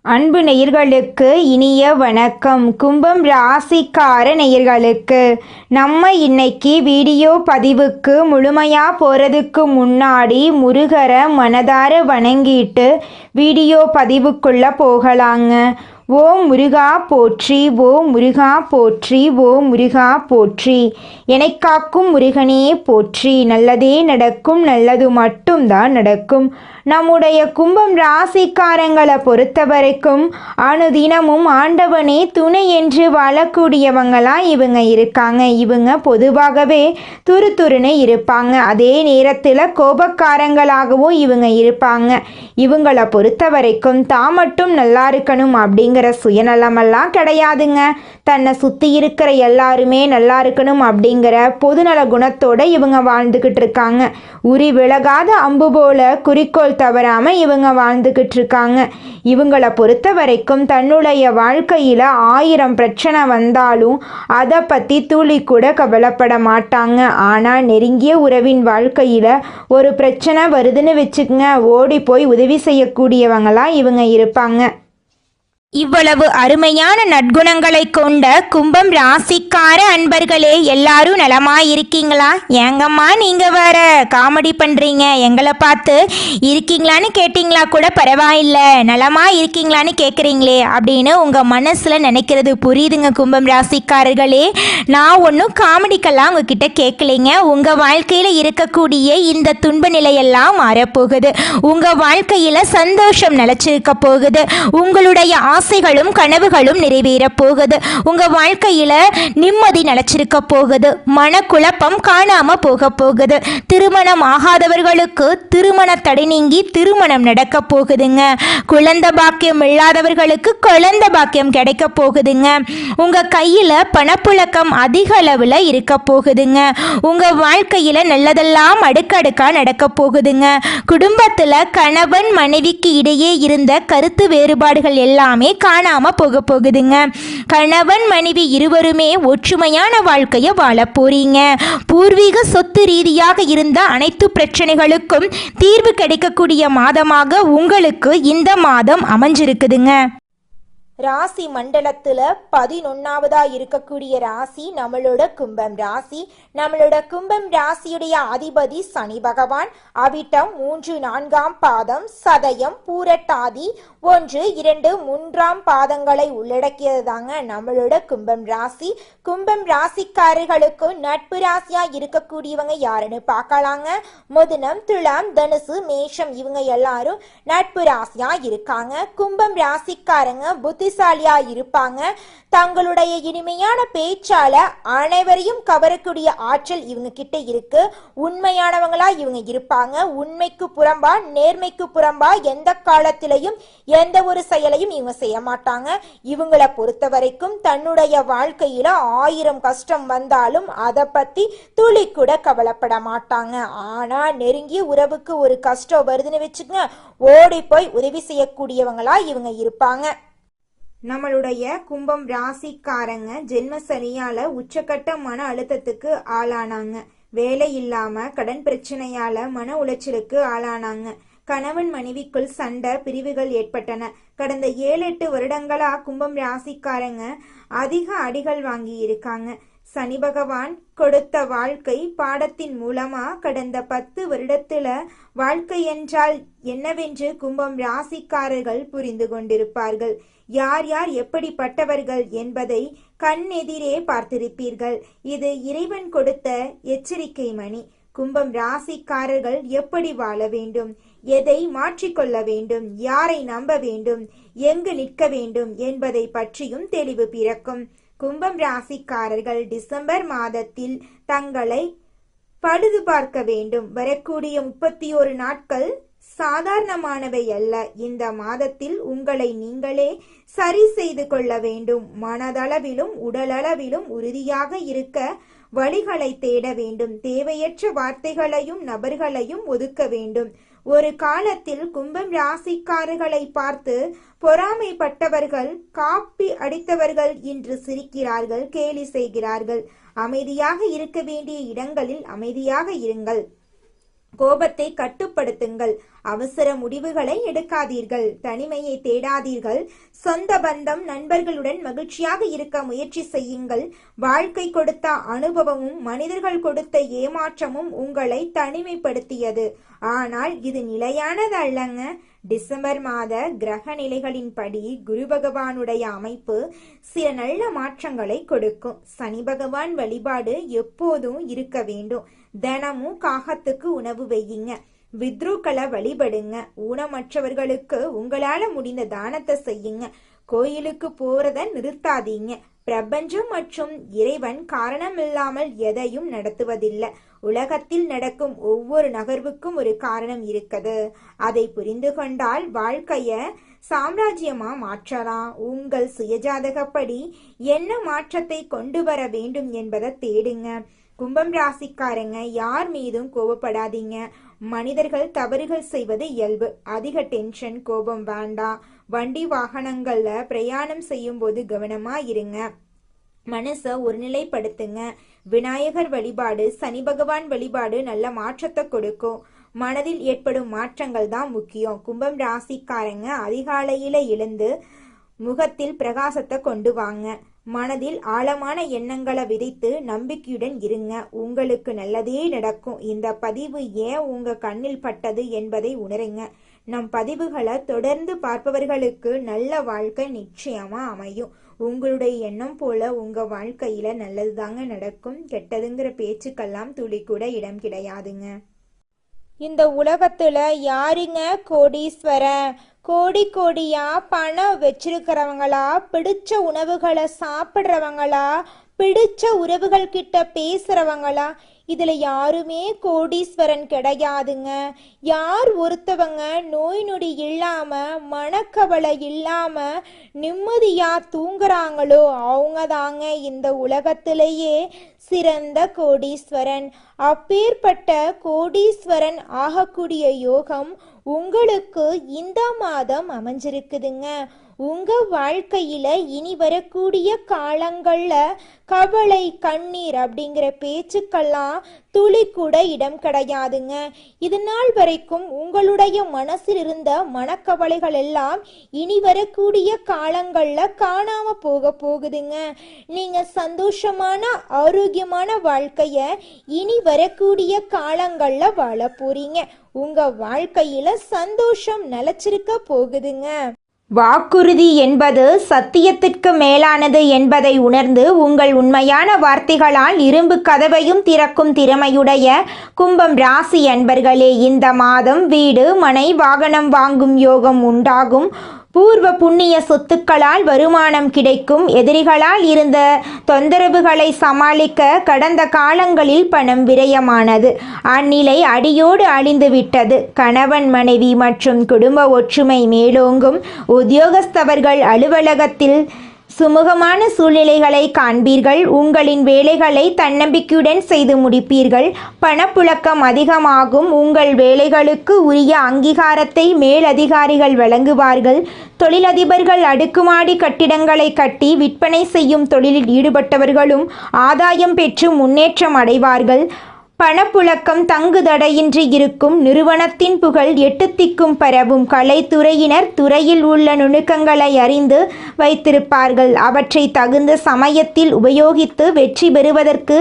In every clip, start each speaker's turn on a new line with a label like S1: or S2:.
S1: அன்பு நேயர்களுக்கு இனிய வணக்கம். கும்பம் ராசிக்கார நேயர்களுக்கு நம்ம இன்னைக்கு வீடியோ பதிவுக்கு முழுமையாக போகிறதுக்கு முன்னாடி முருகரை மனதார வணங்கிட்டு வீடியோ பதிவுக்குள்ளே போகலாங்க. ஓம் முருகா போற்றி, ஓம் முருகா போற்றி, ஓம் முருகா போற்றி. என்னை காக்கும் முருகனே போற்றி. நல்லதே நடக்கும், நல்லது மட்டும்தான் நடக்கும். நம்முடைய கும்பம் ராசிக்காரங்களை பொறுத்த வரைக்கும் அனுதினமும் ஆண்டவனே துணை என்று வாழக்கூடியவங்களாம் இவங்க இருக்காங்க. இவங்க பொதுவாகவே துருதுருன்னு இருப்பாங்க. அதே நேரத்தில் கோபக்காரங்களாகவும் இவங்க இருப்பாங்க. இவங்களை பொறுத்த வரைக்கும் தான் மட்டும் நல்லா இருக்கணும் அப்படிங்கிற சுயநலமெல்லாம் கிடையாதுங்க. தன்னை சுற்றி இருக்கிற எல்லாருமே நல்லா இருக்கணும் அப்படிங்கிற பொதுநல குணத்தோடு இவங்க வாழ்ந்துக்கிட்டு இருக்காங்க. உரி விலகாத அம்பு போல குறிக்கோள் தவறாம இவங்க வாழ்ந்துக்கிட்டு இருக்காங்க. இவங்களை பொறுத்த வரைக்கும் தன்னுடைய வாழ்க்கையில் 1000 பிரச்சனை வந்தாலும் அதை பற்றி துளி கூட கவலைப்பட மாட்டாங்க. ஆனால் நெருங்கிய உறவின் வாழ்க்கையில் ஒரு பிரச்சனை வருதுன்னு வச்சுக்கங்க, ஓடி போய் உதவி செய்யக்கூடியவங்களாம் இவங்க இருப்பாங்க. இவ்வளவு அருமையான நற்குணங்களை கொண்ட கும்பம் ராசிக்கார அன்பர்களே, எல்லாரும் நலமாயிருக்கீங்களா? ஏங்கம்மா நீங்க வேற காமெடி பண்றீங்க, எங்களை பார்த்து இருக்கீங்களான்னு கேட்டிங்களா கூட பரவாயில்ல, நலமா இருக்கீங்களான்னு கேட்குறீங்களே அப்படின்னு உங்க மனசுல நினைக்கிறது புரியுதுங்க. கும்பம் ராசிக்காரர்களே, நான் ஒன்றும் காமெடிக்கெல்லாம் உங்ககிட்ட கேட்கலைங்க. உங்க வாழ்க்கையில இருக்கக்கூடிய இந்த துன்ப நிலையெல்லாம் மாறப்போகுது. உங்க வாழ்க்கையில சந்தோஷம் நிலைச்சிருக்க போகுது. உங்களுடைய ஆசைகளும் கனவுகளும் நிறைவேற போகுது. உங்க வாழ்க்கையில நிம்மதி நிலைச்சிருக்க போகுது. மனக்குழப்பம் காணாம போக போகுது. திருமணம் ஆகாதவர்களுக்கு திருமண தடை நீங்கி திருமணம் நடக்க போகுதுங்க. குழந்தை பாக்கியம் இல்லாதவர்களுக்கு குழந்தை பாக்கியம் கிடைக்க போகுதுங்க. உங்க கையில பணப்புழக்கம் அதிக அளவுல இருக்க போகுதுங்க. உங்க வாழ்க்கையில நல்லதெல்லாம் அடுக்கடுக்கா நடக்க போகுதுங்க. குடும்பத்துல கணவன் மனைவிக்கு இடையே இருந்த கருத்து வேறுபாடுகள் எல்லாமே காணாம போக போகுதுங்க. கணவன் மனைவி இருவருமே ஒற்றுமையான வாழ்க்கையை வாழ போறீங்க. பூர்வீக சொத்து ரீதியாக இருந்த அனைத்து பிரச்சனைகளுக்கும் தீர்வு கிடைக்கக்கூடிய மாதமாக உங்களுக்கு இந்த மாதம் அமைஞ்சிருக்குதுங்க. ராசி மண்டலத்துல 11வதா இருக்கக்கூடிய ராசி நம்மளோட கும்பம் ராசி. நம்மளோட கும்பம் ராசியுடைய அதிபதி சனி பகவான். அவிட்டம் 3, 4ஆம் பாதம், சதயம், பூரட்டாதி 1, 2, 3ஆம் பாதங்களை உள்ளடக்கியது தாங்க நம்மளோட கும்பம் ராசி. கும்பம் ராசிக்காரர்களுக்கு நட்பு ராசியா இருக்கக்கூடியவங்க யாருன்னு பார்க்கலாங்க. மிதுனம், துலாம், தனுசு, மேஷம் இவங்க எல்லாரும் நட்பு ராசியா இருக்காங்க. கும்பம் ராசிக்காரங்க புத்திசாலியா இருப்பாங்க. தங்களுடைய இனிமையான பேச்சால அனைவரையும் கவரக்கூடிய ஆற்றல் இவங்க கிட்ட இருக்கு. உண்மையானவங்களா இவங்க இருப்பாங்க. உண்மைக்கு புறம்பா நேர்மைக்கு புறம்பா எந்த காலத்திலையும் எந்த ஒரு செயலையும் இவங்க செய்ய மாட்டாங்க. இவங்களை பொறுத்த வரைக்கும் தன்னுடைய வாழ்க்கையில 1000 கஷ்டம் வந்தாலும் அதை பத்தி துளி கூட கவலைப்பட மாட்டாங்க. ஆனா நெருங்கிய உறவுக்கு ஒரு கஷ்டம் வருதுன்னு வச்சுக்கங்க, ஓடி போய் உதவி செய்யக்கூடியவங்களா இவங்க இருப்பாங்க. நம்மளுடைய கும்பம் ராசிக்காரங்க ஜென்ம சனியால உச்சக்கட்ட மன அழுத்தத்துக்கு ஆளானாங்க. வேலை இல்லாம கடன் பிரச்சனையால மன உளைச்சலுக்கு ஆளானாங்க. கணவன் மனைவிக்குள் சண்டை பிரிவுகள் ஏற்பட்டன. கடந்த 7-8 வருடங்களா கும்பம் ராசிக்காரங்க அதிக அடிகள் வாங்கி இருக்காங்க. சனி பகவான் கொடுத்த வாழ்க்கை பாடத்தின் மூலமா கடந்த 10 வருடத்துல வாழ்க்கை என்றால் என்னவென்று கும்பம் ராசிக்காரர்கள் புரிந்து கொண்டிருப்பார்கள். யார் யார் எப்படிப்பட்டவர்கள் என்பதை கண்ணெதிரே பார்த்திருப்பீர்கள். இது இறைவன் கொடுத்த எச்சரிக்கை மணி. கும்பம் ராசிக்காரர்கள் எப்படி வாழ வேண்டும், எதை மாற்றிக்கொள்ள வேண்டும், யாரை நம்ப வேண்டும், எங்கு நிற்க வேண்டும் என்பதை பற்றியும் தெளிவு பிறக்கும். கும்பம் ராசிக்காரர்கள் டிசம்பர் மாதத்தில் தங்களை பழுது பார்க்க வேண்டும். வரக்கூடிய 31 நாட்கள் சாதாரணமானவை அல்ல. இந்த மாதத்தில் உங்களை நீங்களே சரி செய்து கொள்ள வேண்டும். மனதளவிலும் உடலளவிலும் உறுதியாக இருக்க வழிகளை தேட வேண்டும். தேவையற்ற வார்த்தைகளையும் நபர்களையும் ஒதுக்க வேண்டும். ஒரு காலத்தில் கும்பம் ராசிக்காரர்களை பார்த்து பொறாமைப்பட்டவர்கள், காப்பி அடித்தவர்கள் இன்று சிரிக்கிறார்கள், கேலி செய்கிறார்கள். அமைதியாக இருக்க வேண்டிய இடங்களில் அமைதியாக இருங்கள். கோபத்தை கட்டுப்படுத்துங்கள். அவசர முடிவுகளை எடுக்காதீர்கள். தனிமையை தேடாதீர்கள். சொந்த பந்தம், நண்பர்களுடன் மகிழ்ச்சியாக இருக்க முயற்சி செய்யுங்கள். வாழ்க்கை கொடுத்த அனுபவமும் மனிதர்கள் கொடுத்த ஏமாற்றமும் உங்களை தனிமைப்படுத்தியது. ஆனால் இது நிலையானது அல்லங்க. டிசம்பர் மாத கிரக நிலைகளின்படி குரு பகவானுடைய அமைப்பு சில நல்ல மாற்றங்களை கொடுக்கும். சனி பகவான் வழிபாடு எப்போதும் இருக்க வேண்டும். தினமும் காகத்துக்கு உணவு வையுங்க. வித்ருக்களை வழிபடுங்க. ஊனமற்றவர்களுக்கு உங்களால முடிந்த தானத்தை செய்யுங்க. கோயிலுக்கு போறத நிறுத்தாதீங்க. பிரபஞ்சம் மற்றும் இறைவன் காரணமில்லாமல் எதையும் நடத்துவதில்லை. உலகத்தில் நடக்கும் ஒவ்வொரு நகர்வுக்கும் ஒரு காரணம் இருக்குது. அதை புரிந்து கொண்டால் வாழ்க்கைய சாம்ராஜ்யமா மாற்றலாம். உங்கள் சுயஜாதகப்படி என்ன மாற்றத்தை கொண்டு வர வேண்டும் என்பதை தேடுங்க. கும்பம் ராசிக்காரங்க, யார் மீதும் கோபப்படாதீங்க. மனிதர்கள் தவறுகள் செய்வது இயல்பு. அதிக டென்ஷன், கோபம் வேண்டாம். வண்டி வாகனங்கள்ல பிரயாணம் செய்யும் போது கவனமா இருங்க. மனசை ஒருநிலைப்படுத்துங்க. விநாயகர் வழிபாடு, சனி பகவான் வழிபாடு நல்ல மாற்றத்தை கொடுக்கும். மனதில் ஏற்படும் மாற்றங்கள் தான் முக்கியம். கும்பம் ராசிக்காரங்க, அதிகாலையில எழுந்து முகத்தில் பிரகாசத்தை கொண்டு வாங்க. மனதில் ஆழமான எண்ணங்களை விதைத்து நம்பிக்கையுடன் இருங்க. உங்களுக்கு நல்லதே நடக்கும். இந்த பதிவு ஏன் உங்க கண்ணில் பட்டது என்பதை உணருங்க. நம் பதிவுகளை தொடர்ந்து பார்ப்பவர்களுக்கு நல்ல வாழ்க்கை நிச்சயமா அமையும். உங்களுடைய எண்ணம் போல உங்க வாழ்க்கையில நல்லது தாங்க நடக்கும். கெட்டதுங்கிற பேச்சுக்கெல்லாம் துளி கூட இடம் கிடையாதுங்க. இந்த உலகத்துல யாருங்க கோடீஸ்வரன்? கோடி கோடியா பணம் வச்சிருக்கிறவங்களா, பிடிச்ச உணவுகளை சாப்பிட்றவங்களா, பிடிச்ச உறவுகள் கிட்ட பேசுறவங்களா? இதுல யாருமே கோடீஸ்வரன் கிடையாதுங்க. யார் ஒருத்தவங்க நோய் நொடி இல்லாம, மனக்கவலை இல்லாம நிம்மதியா தூங்குறாங்களோ அவங்க தாங்க இந்த உலகத்திலேயே சிறந்த கோடீஸ்வரன். அப்பேற்பட்ட கோடீஸ்வரன் ஆகக்கூடிய யோகம் உங்களுக்கு இந்த மாதம் அமைஞ்சிருக்குதுங்க. உங்க வாழ்க்கையில இனி வரக்கூடிய காலங்கள்ல கவலை, கண்ணீர் அப்படிங்கிற பேச்சுக்கெல்லாம் துளி கூட இடம் கிடையாதுங்க. இது நாள் வரைக்கும் உங்களுடைய மனசில் இருந்த மனக்கவலைகள் எல்லாம் இனி வரக்கூடிய காலங்கள்ல காணாம போகுதுங்க. நீங்க சந்தோஷமான ஆரோக்கியமான வாழ்க்கைய இனி வரக்கூடிய காலங்கள்ல வாழ போறீங்க. உங்க வாழ்க்கையில சந்தோஷம் நிலைச்சிருக்க போகுதுங்க. வாக்குறுதி என்பது சத்தியத்திற்கு மேலானது என்பதை உணர்ந்து உங்கள் உண்மையான வார்த்தைகளால் இரும்பு கதவையும் திறக்கும் திறமையுடைய கும்பம் ராசி அன்பர்களே, இந்த மாதம் வீடு, மனை, வாகனம் வாங்கும் யோகம் உண்டாகும். பூர்வ புண்ணிய சொத்துக்களால் வருமானம் கிடைக்கும். எதிரிகளால் இருந்த தொந்தரவுகளை சமாளிக்க கடந்த காலங்களில் பணம் விரயமானது. அந்நிலை அடியோடு அழிந்து விட்டது. கணவன், மனைவி மற்றும் குடும்ப ஒற்றுமை மேலோங்கும். உத்தியோகஸ்தவர்கள் அலுவலகத்தில் சுமூகமான சூழ்நிலைகளை காண்பீர்கள். உங்களின் வேலைகளை தன்னம்பிக்கையுடன் செய்து முடிப்பீர்கள். பணப்புழக்கம் அதிகமாகும். உங்கள் வேலைகளுக்கு உரிய அங்கீகாரத்தை மேலதிகாரிகள் வழங்குவார்கள். தொழிலதிபர்கள் அடுக்குமாடி கட்டிடங்களை கட்டி விற்பனை செய்யும் தொழிலில் ஈடுபட்டவர்களும் ஆதாயம் பெற்று முன்னேற்றம் அடைவார்கள். பணப்புழக்கம் தங்குதடையின்றி இருக்கும். நிறுவனத்தின் புகழ் எட்டுத்திக்கும் பரவும். கலைத்துறையினர் துறையில் உள்ள நுணுக்கங்களை அறிந்து வைத்திருப்பார்கள். அவற்றை தகுந்த சமயத்தில் உபயோகித்து வெற்றி பெறுவதற்கு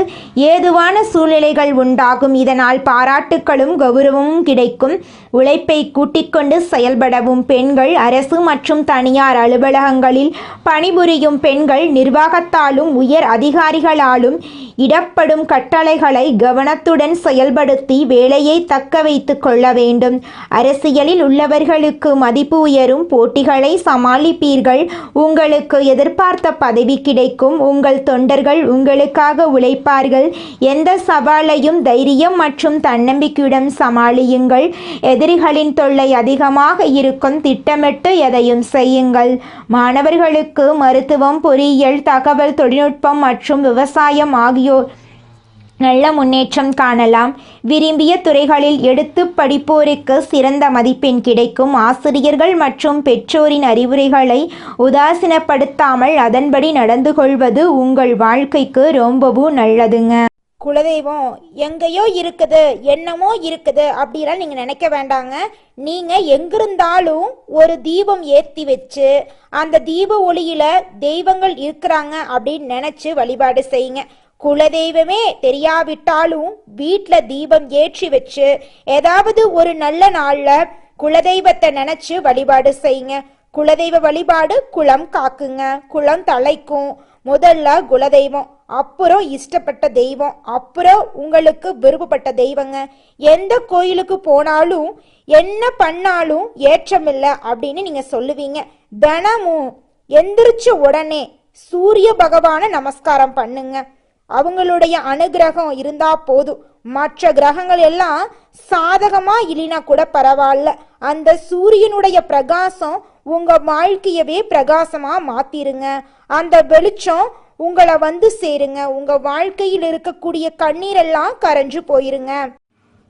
S1: ஏதுவான சூழ்நிலைகள் உண்டாகும். இதனால் பாராட்டுக்களும் கௌரவமும் கிடைக்கும். உழைப்பை கூட்டிக்கொண்டு செயல்படவும். பெண்கள் அரசு மற்றும் தனியார் அலுவலகங்களில் பணிபுரியும் பெண்கள் நிர்வாகத்தாலும் உயர் அதிகாரிகளாலும் இடப்படும் கட்டளைகளை கவனத்துடன் செயல்படுத்தி வேலையை தக்க வைத்து கொள்ள வேண்டும். அரசியலில் உள்ளவர்களுக்கு மதிப்பு உயரும். போட்டிகளை சமாளிப்பீர்கள். உங்களுக்கு எதிர்பார்த்த பதவி கிடைக்கும். உங்கள் தொண்டர்கள் உங்களுக்காக உழைப்பார்கள். எந்த சவாலையும் தைரியம் மற்றும் தன்னம்பிக்கையுடன் சமாளியுங்கள். எதிரிகளின் தொல்லை அதிகமாக இருக்கும். திட்டமிட்டு எதையும் செய்யுங்கள். மாணவர்களுக்கு மருத்துவம், பொறியியல், தகவல் தொழில்நுட்பம் மற்றும் விவசாயம் ஆகியோர் நல்ல முன்னேற்றம் காணலாம். விரும்பிய துறைகளில் எடுத்து படிப்போருக்கு சிறந்த மதிப்பெண் கிடைக்கும். ஆசிரியர்கள் மற்றும் பெற்றோரின் அறிவுரைகளை உதாசீனப்படுத்தாமல் அதன்படி நடந்து கொள்வது உங்கள் வாழ்க்கைக்கு ரொம்பவும் நல்லதுங்க.
S2: குலதெய்வம் எங்கேயோ இருக்குது, என்னமோ இருக்குது அப்படிலாம் நீங்க நினைக்க வேண்டாங்க. நீங்க எங்கிருந்தாலும் ஒரு தீபம் ஏத்தி வச்சு அந்த தீப ஒளியில தெய்வங்கள் இருக்கிறாங்க அப்படின்னு நினைச்சு வழிபாடு செய்யுங்க. குலதெய்வமே தெரியாவிட்டாலும் வீட்டில் தீபம் ஏற்றி வச்சு ஏதாவது ஒரு நல்ல நாள்ல குலதெய்வத்தை நினைச்சு வழிபாடு செய்யுங்க. குலதெய்வ வழிபாடு குலம் காக்குங்க, குலம் தலைக்கும். முதல்ல குலதெய்வம், அப்புறம் இஷ்டப்பட்ட தெய்வம், அப்புறம் உங்களுக்கு விருப்பப்பட்ட தெய்வங்க. எந்த கோயிலுக்கு போனாலும் என்ன பண்ணாலும் ஏற்றமில்லை அப்படின்னு நீங்க சொல்லுவீங்க. தினமும் எந்திரிச்ச உடனே சூரிய பகவான நமஸ்காரம் பண்ணுங்க. அவங்களுடைய அனுகிரகம் இருந்தா போதும். மற்ற கிரகங்கள் எல்லாம் சாதகமா இல்லைனா கூட பரவாயில்ல, அந்த சூரியனுடைய பிரகாசம் உங்க வாழ்க்கையவே பிரகாசமா மாத்திருங்க. அந்த வெளிச்சம் உங்களை வந்து சேருங்க. உங்க வாழ்க்கையில் இருக்கக்கூடிய கண்ணீரெல்லாம் கரைஞ்சு போயிருங்க.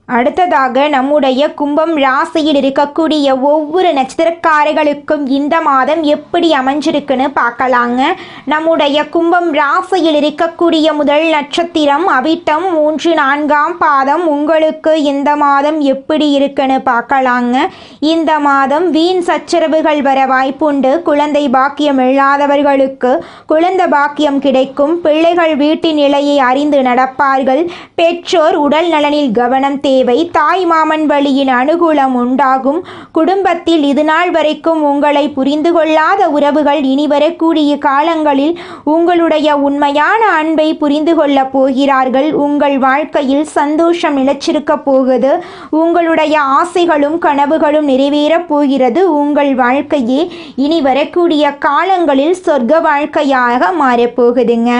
S1: அடுத்ததாக நம்முடைய கும்பம் ராசியில் இருக்கக்கூடிய ஒவ்வொரு நட்சத்திரக்காரர்களுக்கும் இந்த மாதம் எப்படி அமைஞ்சிருக்குன்னு பார்க்கலாங்க. நம்முடைய கும்பம் ராசியில் இருக்கக்கூடிய முதல் நட்சத்திரம் அவிட்டம் 3, 4ஆம் பாதம். உங்களுக்கு இந்த மாதம் எப்படி இருக்குன்னு பார்க்கலாங்க. இந்த மாதம் வீண் சச்சரவுகள் வர வாய்ப்புண்டு. குழந்தை பாக்கியம் இல்லாதவர்களுக்கு குழந்தை பாக்கியம் கிடைக்கும். பிள்ளைகள் வீட்டின் நிலையை அறிந்து நடப்பார்கள். பெற்றோர் உடல் நலனில் கவனம் தேவை. தாய் மாமன் வழியின் அனுகூலம் உண்டாகும். குடும்பத்தில் இதுநாள் வரைக்கும் உங்களை புரிந்து கொள்ளாத உறவுகள் இனி வரக்கூடிய காலங்களில் உங்களுடைய உண்மையான அன்பை புரிந்து கொள்ள போகிறார்கள். உங்கள் வாழ்க்கையில் சந்தோஷம் நிலைச்சிருக்க போகுது. உங்களுடைய ஆசைகளும் கனவுகளும் நிறைவேறப் போகிறது. உங்கள் வாழ்க்கையே இனி வரக்கூடிய காலங்களில் சொர்க்க வாழ்க்கையாக மாறப்போகுதுங்க.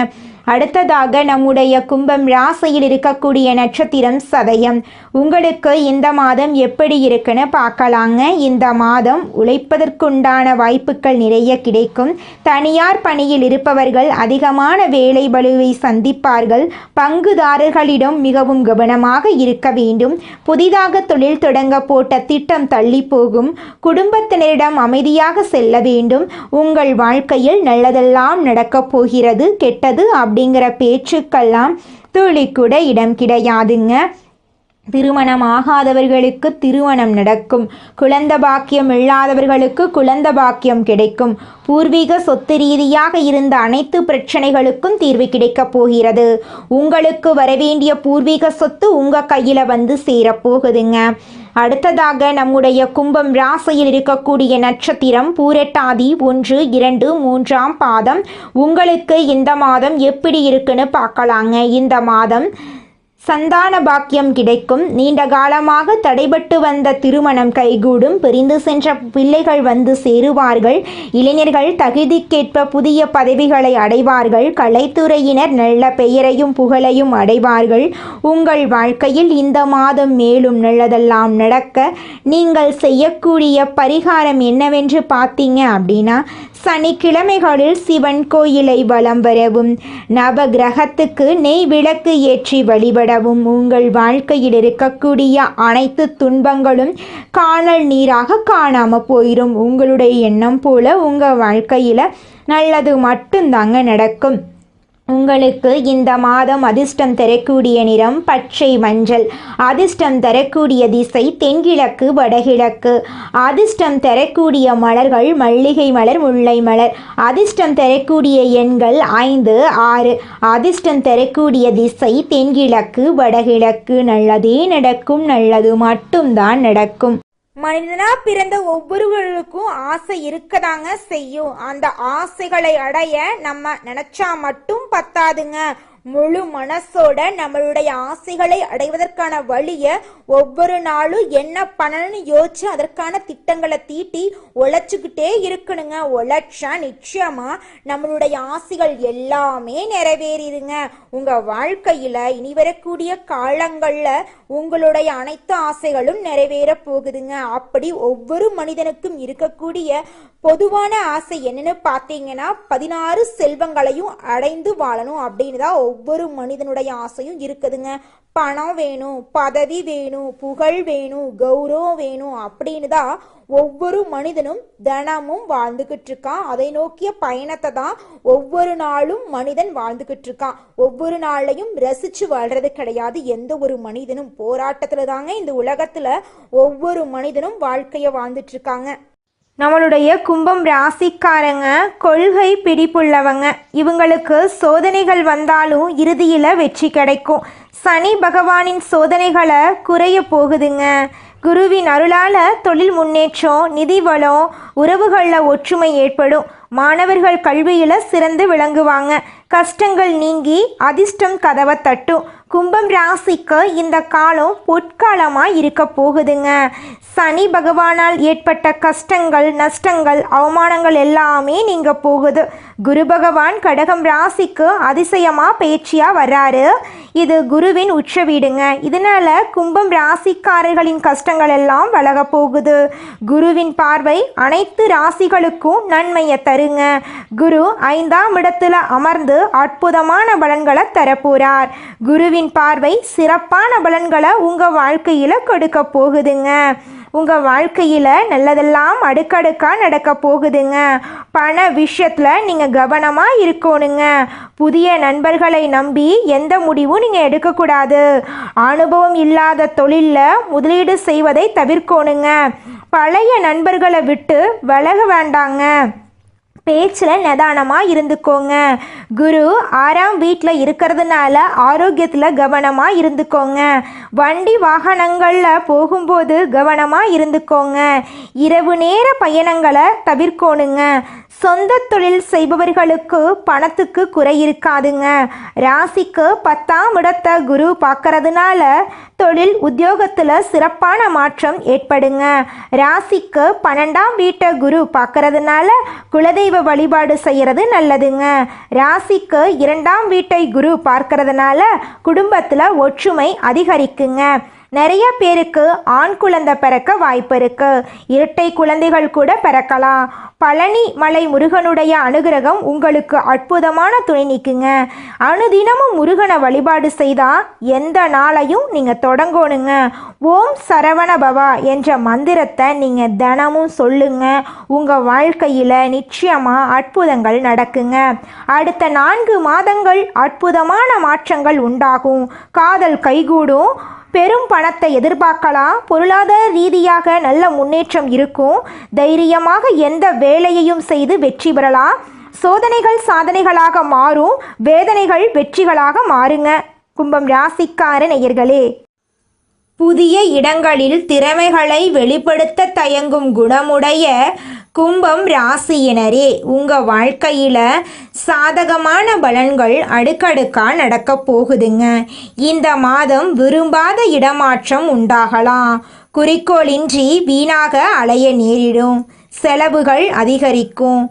S1: அடுத்ததாக நம்முடைய கும்பம் ராசியில் இருக்கக்கூடிய நட்சத்திரம் சதயம். உங்களுக்கு இந்த மாதம் எப்படி இருக்குன்னு பார்க்கலாங்க. இந்த மாதம் உழைப்பதற்குண்டான வாய்ப்புகள் நிறைய கிடைக்கும். தனியார் பணியில் இருப்பவர்கள் அதிகமான வேலை பளுவை சந்திப்பார்கள். பங்குதாரர்களிடம் மிகவும் கவனமாக இருக்க வேண்டும். புதிதாக தொழில் தொடங்க போட்ட திட்டம் தள்ளி போகும். குடும்பத்தினரிடம் அமைதியாக செல்ல வேண்டும். உங்கள் வாழ்க்கையில் நல்லதெல்லாம் நடக்கப் போகிறது. கெட்டது அப்படிங்கிற பேச்சுக்கெல்லாம் துளி கூட இடம் கிடையாதுங்க. திருமணம் ஆகாதவர்களுக்கு திருமணம் நடக்கும். குழந்தை பாக்கியம் இல்லாதவர்களுக்கு குழந்தை பாக்கியம் கிடைக்கும். பூர்வீக சொத்து ரீதியாக இருந்த அனைத்து பிரச்சனைகளுக்கும் தீர்வு கிடைக்கப் போகிறது. உங்களுக்கு வரவேண்டிய பூர்வீக சொத்து உங்கள் கையில் வந்து சேரப்போகுதுங்க. அடுத்ததாக நம்முடைய கும்பம் ராசியில் இருக்கக்கூடிய நட்சத்திரம் பூரட்டாதி 1, 2, 3ஆம் பாதம். உங்களுக்கு இந்த மாதம் எப்படி இருக்குன்னு பார்க்கலாங்க. இந்த மாதம் சந்தான பாக்கியம் கிடைக்கும். நீண்ட காலமாக தடைபட்டு வந்த திருமணம் கைகூடும். பிரிந்து சென்ற பிள்ளைகள் வந்து சேருவார்கள். இளைஞர்கள் தகுதிக்கேற்ப புதிய பதவிகளை அடைவார்கள். கலைத்துறையினர் நல்ல பெயரையும் புகழையும் அடைவார்கள். உங்கள் வாழ்க்கையில் இந்த மாதம் மேலும் நல்லதெல்லாம் நடக்க நீங்கள் செய்யக்கூடிய பரிகாரம் என்னவென்று பார்த்தீங்க அப்படின்னா, சனிக்கிழமைகளில் சிவன் கோயிலை வலம் வரவும், நவ கிரகத்துக்கு நெய் விளக்கு ஏற்றி வழிபடவும். உங்கள் வாழ்க்கையில் இருக்கக்கூடிய அனைத்து துன்பங்களும் காணல் நீராக காணாம போயிடும். உங்களுடைய எண்ணம் போல உங்கள் வாழ்க்கையில் நல்லது மட்டும்தாங்க நடக்கும். உங்களுக்கு இந்த மாதம் அதிர்ஷ்டம் தரக்கூடிய நிறம் பச்சை மஞ்சள். அதிர்ஷ்டம் தரக்கூடிய திசை தென்கிழக்கு வடகிழக்கு. அதிர்ஷ்டம் தரக்கூடிய மலர்கள் மல்லிகை மலர், முல்லை மலர். அதிர்ஷ்டம் தரக்கூடிய எண்கள் 5, 6. அதிர்ஷ்டம் தரக்கூடிய திசை தென்கிழக்கு வடகிழக்கு. நல்லதே நடக்கும். நல்லது மட்டும்தான் நடக்கும்.
S2: மனிதனா பிறந்த ஒவ்வொருவருக்கும் ஆசை இருக்கதாங்க செய்யும். அந்த ஆசைகளை அடைய நம்ம நினைச்சா மட்டும் பத்தாதுங்க. முழு மனசோட நம்மளுடைய ஆசைகளை அடைவதற்கான வழிய ஒவ்வொரு நாளும் என்ன பண்ணணும்னு யோசிச்சு அதற்கான திட்டங்களை தீட்டி உழைச்சுக்கிட்டே இருக்கணுங்க. உழைச்சா நிச்சயமா நம்மளுடைய ஆசைகள் எல்லாமே நிறைவேறிடுங்க. உங்க வாழ்க்கையில இனி வரக்கூடிய காலங்கள்ல உங்களுடைய அனைத்து ஆசைகளும் நிறைவேற போகுதுங்க. அப்படி ஒவ்வொரு மனிதனுக்கும் இருக்கக்கூடிய பொதுவான ஆசை என்னன்னு பார்த்தீங்கன்னா 16 செல்வங்களையும் அடைந்து வாழணும் அப்படின்னு தான் ஒவ்வொரு மனிதனுடைய ஆசையும் இருக்குதுங்க. பணம் வேணும், பதவி வேணும், புகழ் வேணும், கௌரவம் வேணும் அப்படின்னு தான் ஒவ்வொரு மனிதனும் தினமும் வாழ்ந்துகிட்டு இருக்கான். அதை நோக்கிய பயணத்தை தான் ஒவ்வொரு நாளும் மனிதன் வாழ்ந்துகிட்டு இருக்கான். ஒவ்வொரு நாளையும் ரசிச்சு வாழ்றது கிடையாது. எந்த ஒரு மனிதனும் போராட்டத்துல தாங்க இந்த உலகத்துல ஒவ்வொரு மனிதனும் வாழ்க்கைய வாழ்ந்துட்டு இருக்காங்க.
S1: நம்மளுடைய கும்பம் ராசிக்காரங்க கொள்கை பிடிப்புள்ளவங்க. இவங்களுக்கு சோதனைகள் வந்தாலும் இறுதியில் வெற்றி கிடைக்கும். சனி பகவானின் சோதனைகளை குறைய போகுதுங்க. குருவின் அருளால் தொழில் முன்னேற்றம், நிதி வளம், உறவுகளில் ஒற்றுமை ஏற்படும். மாணவர்கள் கல்வியில் சிறந்து விளங்குவாங்க. கஷ்டங்கள் நீங்கி அதிர்ஷ்டம் கதவை தட்டும். கும்பம் ராசிக்கு இந்த காலம் பொற்காலமாக இருக்க போகுதுங்க. சனி பகவானால் ஏற்பட்ட கஷ்டங்கள், நஷ்டங்கள், அவமானங்கள் எல்லாமே நீங்க போகுது. குரு பகவான் கடகம் ராசிக்கு அதிசயமாக பயிற்சியாக வர்றாரு. இது குருவின் உச்ச வீடுங்க. இதனால கும்பம் ராசிக்காரர்களின் கஷ்டங்கள் எல்லாம் விலக போகுது. குருவின் பார்வை அனைத்து ராசிகளுக்கும் நன்மையை தருங்க. குரு 5ஆம் இடத்துல அமர்ந்து அற்புதமான பலன்களை தரப்போறார். குருவின் பார்வை சிறப்பான பலன்களை உங்க வாழ்க்கையில கொடுக்க போகுதுங்க. உங்கள் வாழ்க்கையில் நல்லதெல்லாம் அடுக்கடுக்காக நடக்க போகுதுங்க. பண விஷயத்தில் நீங்கள் கவனமாக இருக்கணுங்க. புதிய நண்பர்களை நம்பி எந்த முடிவும் நீங்கள் எடுக்கக்கூடாது. அனுபவம் இல்லாத தொழிலில் முதலீடு செய்வதை தவிர்க்கணுங்க. பழைய நண்பர்களை விட்டு விலக வேண்டாங்க. பேச்சில் நிதானமாக இருந்துக்கோங்க. குரு 6ஆம் வீட்டில் இருக்கிறதுனால ஆரோக்கியத்தில் கவனமாக இருந்துக்கோங்க. வண்டி வாகனங்களில் போகும்போது கவனமாக இருந்துக்கோங்க. இரவு நேர பயணங்களை தவிர்க்கணுங்க. சொந்த தொழில் செய்பவர்களுக்கு பணத்துக்கு குறை இருக்காதுங்க. ராசிக்கு 10ஆம் இடத்தை குரு பார்க்கறதுனால தொழில் உத்தியோகத்தில் சிறப்பான மாற்றம் ஏற்படுங்க. ராசிக்கு 12ஆம் வீட்டை குரு பார்க்கறதுனால குலதெய்வ வழிபாடு செய்கிறது நல்லதுங்க. ராசிக்கு 2ஆம் வீட்டை குரு பார்க்கறதுனால குடும்பத்தில் ஒற்றுமை அதிகரிக்குங்க. நிறைய பேருக்கு ஆண் குழந்தை பிறக்க வாய்ப்பு இருக்கு. இரட்டை குழந்தைகள் கூட பிறக்கலாம். பழனி மலை முருகனுடைய அனுகிரகம் உங்களுக்கு அற்புதமான துணை நிற்குங்க. அனுதினமும் முருகனை வழிபாடு செய்தால் எந்த நாளையும் நீங்கள் தொடங்கணுங்க. ஓம் சரவண பவா என்ற மந்திரத்தை நீங்கள் தினமும் சொல்லுங்க. உங்கள் வாழ்க்கையில் நிச்சயமாக அற்புதங்கள் நடக்குங்க. அடுத்த 4 மாதங்கள் அற்புதமான மாற்றங்கள் உண்டாகும். காதல் கைகூடும். பெரும் பணத்தை எதிர்பார்க்கலாம். பொருளாதார ரீதியாக நல்ல முன்னேற்றம் இருக்கும். தைரியமாக எந்த வேலையையும் செய்து வெற்றி பெறலாம். சோதனைகள் சாதனைகளாக மாறும். வேதனைகள் வெற்றிகளாக மாறுங்க. கும்பம் ராசிக்கார நேயர்களே, புதிய இடங்களில் திறமைகளை வெளிப்படுத்த தயங்கும் குணமுடைய கும்பம் ராசியினரே, உங்கள் வாழ்க்கையில் சாதகமான பலன்கள் அடுக்கடுக்காக நடக்க போகுதுங்க. இந்த மாதம் விரும்பாத இடமாற்றம் உண்டாகலாம். குறிக்கோளின்றி வீணாக அலைய நேரிடும். செலவுகள் அதிகரிக்கும்.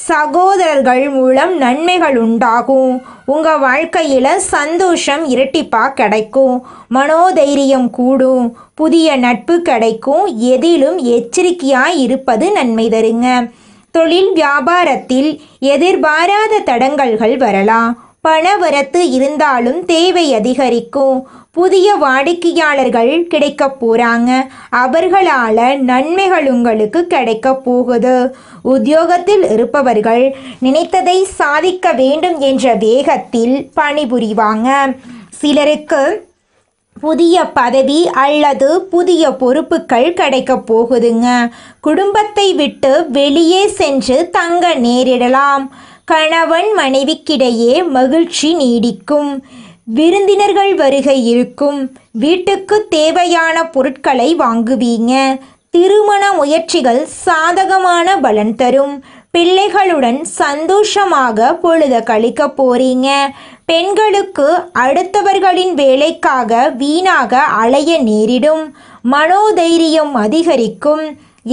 S1: சகோதரர்கள் மூலம் நன்மைகள் உண்டாகும். உங்கள் வாழ்க்கையில் சந்தோஷம் இரட்டிப்பாக கிடைக்கும். மனோதைரியம் கூடும். புதிய நட்பு கிடைக்கும். எதிலும் எச்சரிக்கையாக இருப்பது நன்மை தருங்க. தொழில் வியாபாரத்தில் எதிர்பாராத தடங்கல்கள் வரலாம். பணவரத்து இருந்தாலும் தேவை அதிகரிக்கும். புதிய வாடிக்கையாளர்கள் கிடைக்க போகிறாங்க. அவர்களால் நன்மைகள் உங்களுக்கு கிடைக்க போகுது. உத்தியோகத்தில் இருப்பவர்கள் நினைத்ததை சாதிக்க வேண்டும் என்ற வேகத்தில் பணிபுரிவாங்க. சிலருக்கு புதிய பதவி அல்லது புதிய பொறுப்புகள் கிடைக்க போகுதுங்க. குடும்பத்தை விட்டு வெளியே சென்று தங்க நேரிடலாம். கணவன் மனைவிக்கிடையே மகிழ்ச்சி நீடிக்கும். விருந்தினர்கள் வருகை இருக்கும். வீட்டுக்கு தேவையான பொருட்களை வாங்குவீங்க. திருமண முயற்சிகள் சாதகமான பலன் தரும். பிள்ளைகளுடன் சந்தோஷமாக பொழுத கழிக்க போறீங்க. பெண்களுக்கு அடுத்தவர்களின் வேலைக்காக வீணாக அலைய நேரிடும். மனோதைரியம் அதிகரிக்கும்.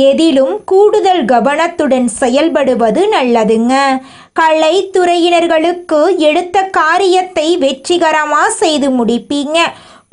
S1: எதிலும் கூடுதல் கவனத்துடன் செயல்படுவது நல்லதுங்க. கலைத்துறையினர்களுக்கு எடுத்த காரியத்தை வெற்றிகரமாக செய்து முடிப்பீங்க.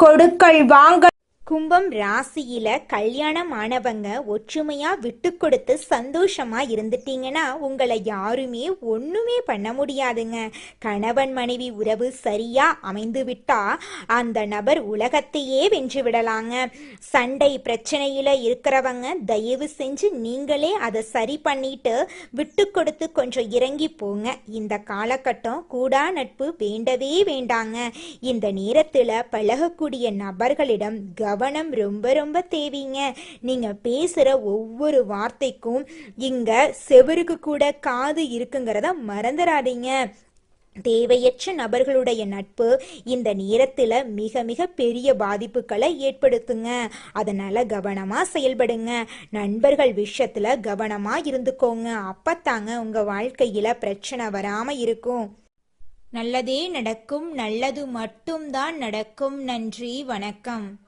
S1: கொடுக்கல் வாங்கல்
S2: கும்பம் ராசியில கல்யாணம் ஆனவங்க ஒற்றுமையா விட்டு கொடுத்து சந்தோஷமா இருந்துட்டீங்கன்னா உங்களை யாருமே ஒண்ணுமே பண்ண முடியாதுங்க. கணவன் மனைவி உறவு சரியா அமைந்து விட்டா அந்த நபர் உலகத்தையே வென்று விடலாங்க. சண்டை பிரச்சனையில இருக்கிறவங்க தயவு செஞ்சு நீங்களே அதை சரி பண்ணிட்டு விட்டு கொடுத்து கொஞ்சம் இறங்கி போங்க. இந்த காலகட்டம் கூடா நட்பு வேண்டவே வேண்டாங்க. இந்த நேரத்துல பழகக்கூடிய நபர்களிடம் கவனம் ரொம்ப ரொம்ப தேவைங்க. நீங்க பேசுற ஒவ்வொரு வார்த்தைக்கும் இங்க செவருக்கு கூட காது இருக்குங்கிறத மறந்துடாதீங்க. தேவையற்ற நபர்களுடைய நட்பு இந்த நேரத்துல மிக மிக பெரிய பாதிப்புகளை ஏற்படுத்துங்க. அதனால கவனமா செயல்படுங்க. நண்பர்கள் விஷயத்துல கவனமா இருந்துக்கோங்க. அப்பத்தாங்க உங்க வாழ்க்கையில பிரச்சனை வராம இருக்கும். நல்லதே நடக்கும். நல்லது மட்டும்தான் நடக்கும். நன்றி, வணக்கம்.